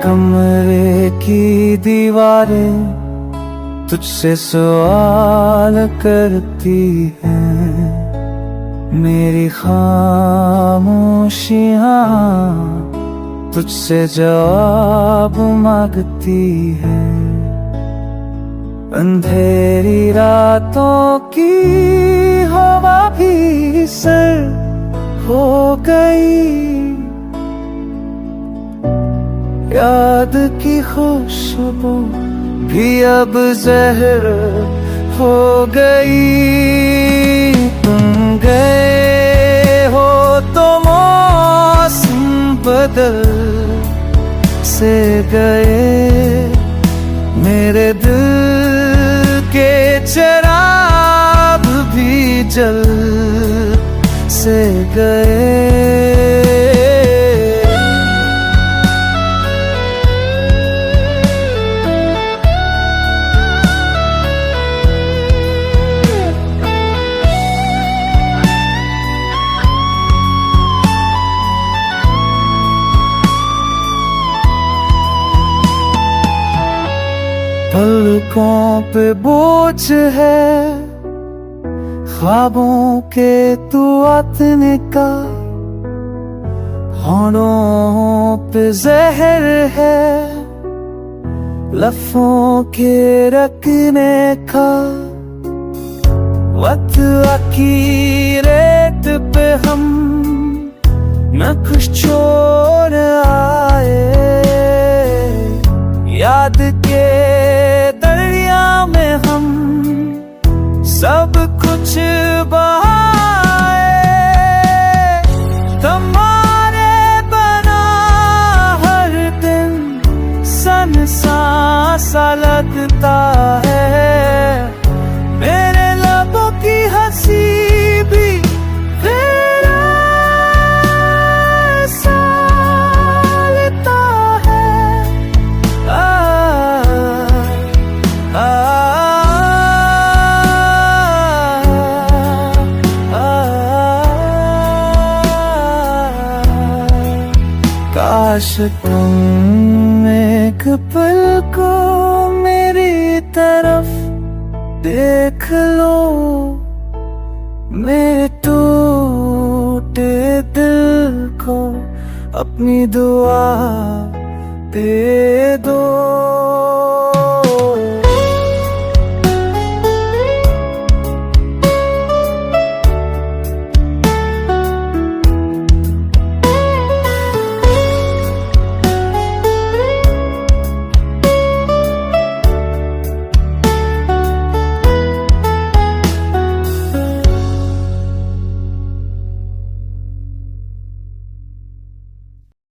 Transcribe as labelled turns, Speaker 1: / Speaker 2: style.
Speaker 1: कमरे की दीवारें तुझसे सवाल करती हैं, मेरी खामोशियाँ तुझसे जवाब मांगती हैं। अंधेरी रातों की हवा भी सर्द हो गई, याद की खुशबू भी अब जहर हो गई। तुम गए हो तो मौसम बदल से गए, मेरे दिल के चिराग भी जल से गए। पलकों पे बोझ है ख्वाबों के तू आतने का, होठों पे जहर है लफ्जों के रखने का। वक्त की रेत पे हम न कुछ छोड़ आए, याद के दरिया में हम सब कुछ बहाए। तुम्हारे बना हर दिन सन सा लगता है, मेरे लबों की हंसी भी तेरा सा लगता है। काश तुम एक पल को मेरी तरफ देख लो, मेरे टूटे दिल को अपनी दुआ दे दो।